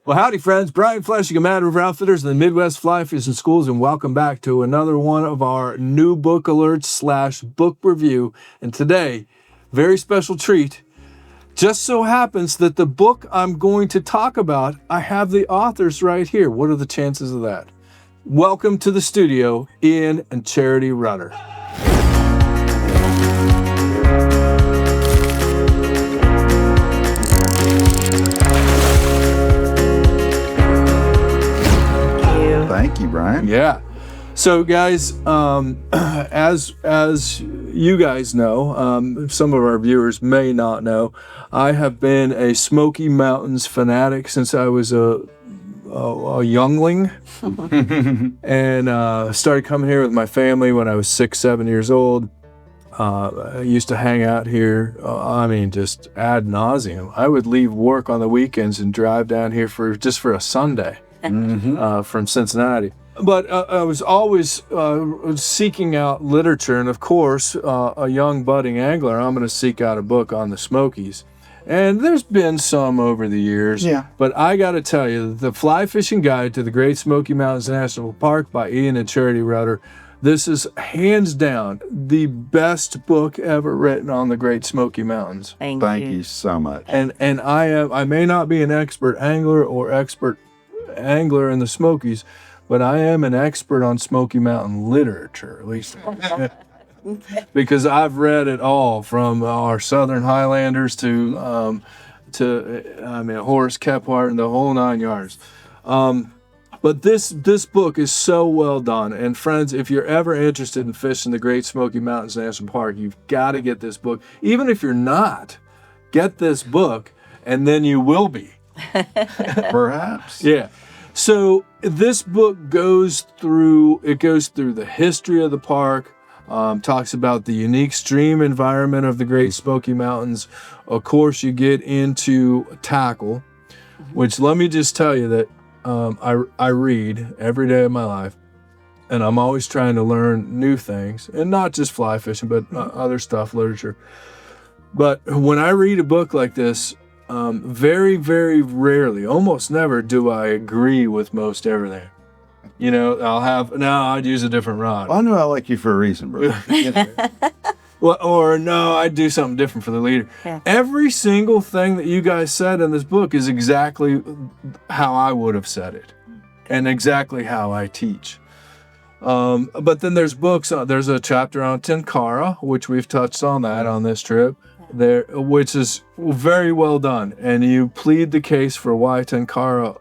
Well, howdy, friends. Brian Flechsig of Mad River Outfitters and the Midwest Fly Fishing Schools, and welcome back to another one of our new book alerts / book review. And today, very special treat. Just so happens that the book I'm going to talk about, I have the authors right here. What are the chances of that? Welcome to the studio, Ian and Charity Rutter. Thank you, Brian. Yeah. So, guys, as you guys know, some of our viewers may not know, I have been a Smoky Mountains fanatic since I was a youngling, and started coming here with my family when I was 6, 7 years old. I used to hang out here, just ad nauseum. I would leave work on the weekends and drive down here for a Sunday. From Cincinnati. But I was always seeking out literature, and of course, a young budding angler, I'm going to seek out a book on the Smokies. And there's been some over the years, but I got to tell you, the Fly Fishing Guide to the Great Smoky Mountains National Park by Ian and Charity Rutter, this is hands down the best book ever written on the Great Smoky Mountains. Thank you so much. And I may not be an expert angler or expert angler in the Smokies, but I am an expert on Smoky Mountain literature, at least, because I've read it all from our Southern Highlanders to Horace Kephart and the whole 9 yards. But this book is so well done, and friends, if you're ever interested in fishing the Great Smoky Mountains National Park, you've got to get this book. Even if you're not, get this book, and then you will be. Perhaps. Yeah. So this book goes through the history of the park, talks about the unique stream environment of the Great Smoky Mountains. Of course, you get into tackle, which let me just tell you that I read every day of my life, and I'm always trying to learn new things, and not just fly fishing, but other stuff, literature. But when I read a book like this, very, very rarely, almost never, do I agree with most everything. You know, I'd use a different rod. I know I like you for a reason, bro. Well, or no, I'd do something different for the leader. Yeah. Every single thing that you guys said in this book is exactly how I would have said it, and exactly how I teach. But then there's books. There's a chapter on Tenkara, which we've touched on that on this trip. There, which is very well done, and you plead the case for why Tenkara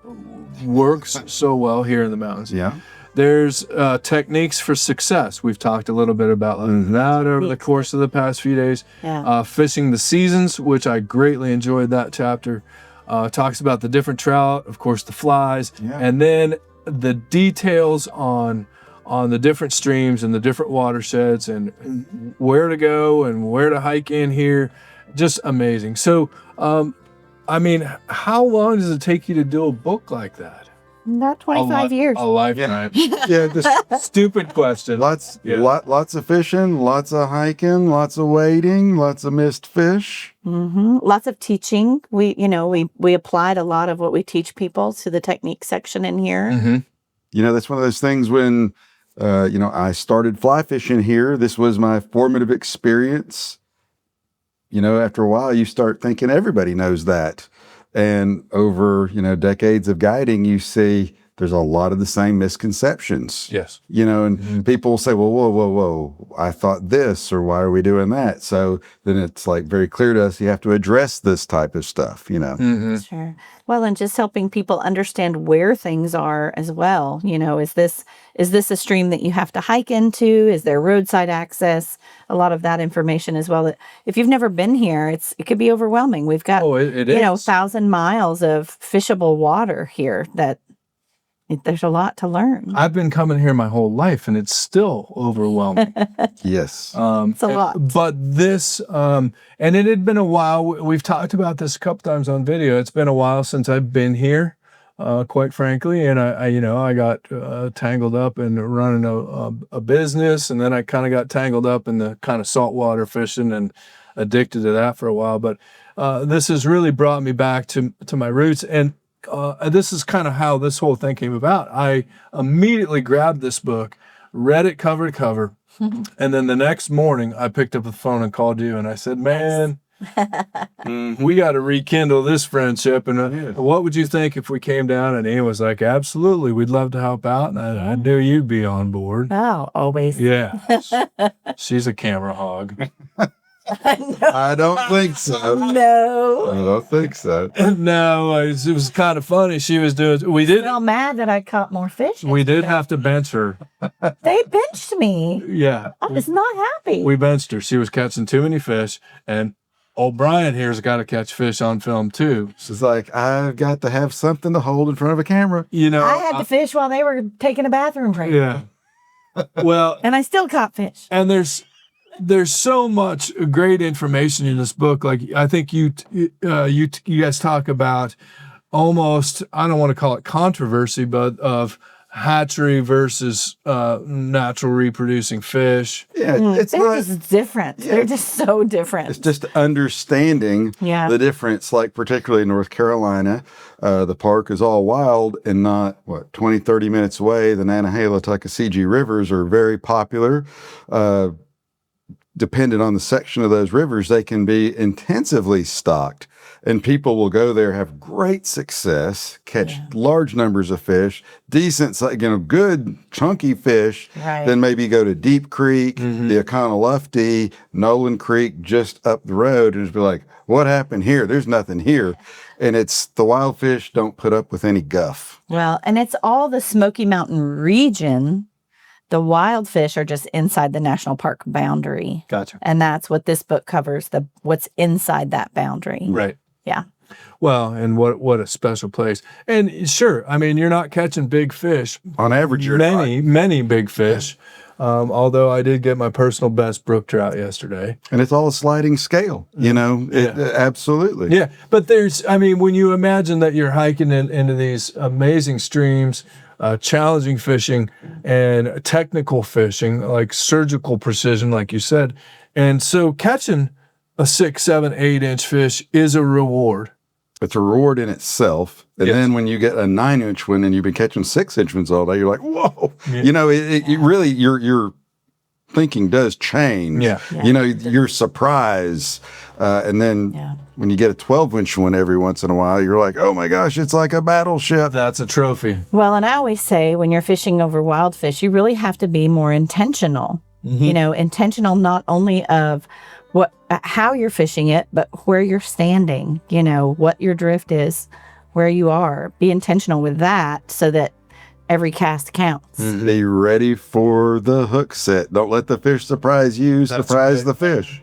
works so well here in the mountains. Yeah. There's techniques for success. We've talked a little bit about that over the course of the past few days. Yeah. Fishing the seasons, which I greatly enjoyed that chapter. Talks about the different trout, of course, the flies, and then the details on the different streams and the different watersheds and where to go and where to hike in here. Just amazing. So, how long does it take you to do a book like that? Not 25 years. A lifetime. Yeah, just stupid question. Lots of fishing, lots of hiking, lots of wading, lots of missed fish. Mm-hmm. Lots of teaching. We applied a lot of what we teach people to the technique section in here. Mm-hmm. You know, that's one of those things when I started fly fishing here. This was my formative experience. You know, after a while, you start thinking everybody knows that. And over, decades of guiding, you see there's a lot of the same misconceptions. Yes. And people will say, well, whoa, I thought this, or why are we doing that? So then it's like very clear to us, you have to address this type of stuff, Mm-hmm. Sure. Well, and just helping people understand where things are as well. Is this a stream that you have to hike into? Is there roadside access? A lot of that information as well. That if you've never been here, it could be overwhelming. We've got, it is 1,000 miles of fishable water here that there's a lot to learn. I've been coming here my whole life, and it's still overwhelming. Yes. It's a lot. But this, and it had been a while. We've talked about this a couple times on video. It's been a while since I've been here, quite frankly. And I got tangled up in running a business, and then I kind of got tangled up in the kind of saltwater fishing and addicted to that for a while. But this has really brought me back to my roots. And this is kind of how this whole thing came about. I immediately grabbed this book, read it cover to cover, and then the next morning I picked up the phone and called you, and I said, man, we got to rekindle this friendship. And what would you think if we came down? And Ian was like, absolutely, we'd love to help out. And I knew you'd be on board. Oh, always. Yeah. She's a camera hog. I don't think so. No. I don't think so. No, it was kind of funny. She was doing, we did Feel mad that I caught more fish. we did have to bench her. They benched me. Yeah. I was not happy. We benched her. She was catching too many fish. And O'Brien here's got to catch fish on film too. She's like, I've got to have something to hold in front of a camera. You know, I had to fish while they were taking a bathroom break. yeah. Well, And I still caught fish. and there's so much great information in this book. Like I think you guys talk about almost, I don't want to call it controversy, but of hatchery versus natural reproducing fish. Yeah, it's They're not. just different. Yeah. They're just so different. It's just understanding Yeah. the difference. Like particularly in North Carolina, the park is all wild and not 20, 30 minutes away. The Nantahala, Tuckasegee rivers are very popular. Depending on the section of those rivers, they can be intensively stocked, and people will go there, have great success, catch large numbers of fish, decent, good chunky fish. Right. Then maybe go to Deep Creek, the Econolofty, Nolan Creek, just up the road, and just be like, "What happened here? There's nothing here." And it's the wild fish don't put up with any guff. Well, and it's all the Smoky Mountain region. The wild fish are just inside the national park boundary. Gotcha. And that's what this book covers, what's inside that boundary. Right. Yeah. Well, and what a special place. And sure, I mean, you're not catching big fish. On average, you're Many big fish. Although I did get my personal best brook trout yesterday. and it's all a sliding scale. You know, absolutely. Yeah, but when you imagine that you're hiking into these amazing streams, challenging fishing and technical fishing, like surgical precision, like you said. And so catching a 6, 7, 8-inch fish is a reward. It's a reward in itself. And Yes. then when you get a 9-inch one and you've been catching 6-inch ones all day, you're like, whoa. Yeah. You know, it really, your thinking does change. Yeah. You know, your surprise. And then when you get a 12-inch one every once in a while, you're like, oh my gosh, it's like a battleship. That's a trophy. Well, and I always say when you're fishing over wild fish, you really have to be more intentional. You know, intentional not only of how you're fishing it, but where you're standing, you know, what your drift is, where you are. Be intentional with that so that every cast counts. Be ready for the hook set. Don't let the fish surprise you, surprise the fish.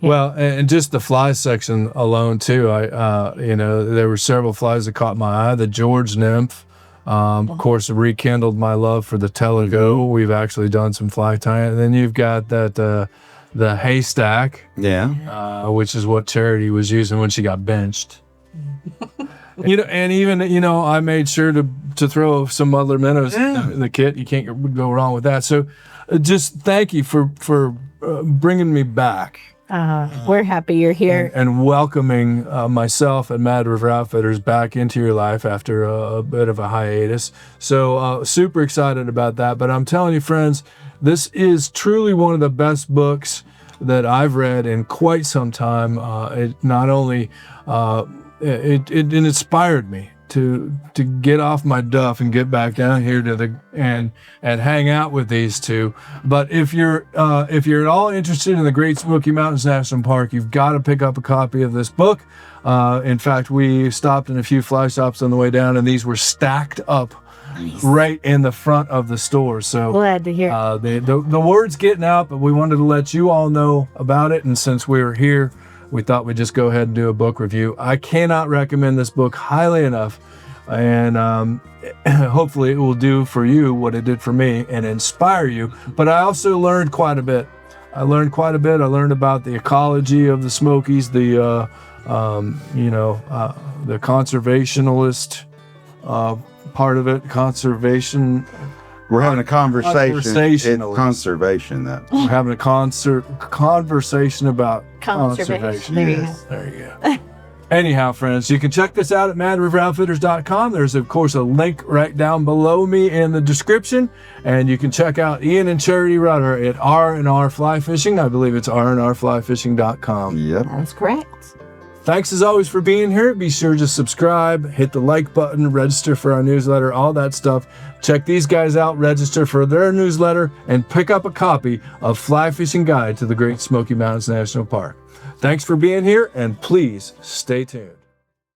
Yeah. Well, and just the fly section alone too. There were several flies that caught my eye. The George nymph, of course, rekindled my love for the Telego. We've actually done some fly tying. And then you've got that the haystack, which is what Charity was using when she got benched. And even I made sure to throw some muddler minnows in the kit. You can't go wrong with that. So, just thank you for bringing me back. We're happy you're here. And welcoming myself and Mad River Outfitters back into your life after a bit of a hiatus. So super excited about that. But I'm telling you, friends, this is truly one of the best books that I've read in quite some time. It not only it inspired me to get off my duff and get back down here and hang out with these two. But if you're at all interested in the Great Smoky Mountains National Park, you've got to pick up a copy of this book. In fact, we stopped in a few fly shops on the way down, and these were stacked up right in the front of the store. So Glad to hear. the word's getting out, but we wanted to let you all know about it. And since we were here, we thought we'd just go ahead and do a book review. I cannot recommend this book highly enough. And hopefully it will do for you what it did for me and inspire you. But I also learned quite a bit. I learned about the ecology of the Smokies, the conservationalist part of it. Conservation. We're having a conversation. It's Conversationalist. conservation, that. We're having a conversation about Conservation. conservation. There you Yes, there you go. Anyhow, friends, you can check this out at madriveroutfitters.com. There's, of course, a link right down below me in the description. And you can check out Ian and Charity Rutter at R&R Fly Fishing. I believe it's rnrflyfishing.com. Yep. That's correct. Thanks as always for being here. Be sure to subscribe, hit the like button, register for our newsletter, all that stuff. Check these guys out, register for their newsletter, and pick up a copy of Fly Fishing Guide to the Great Smoky Mountains National Park. Thanks for being here, and please stay tuned.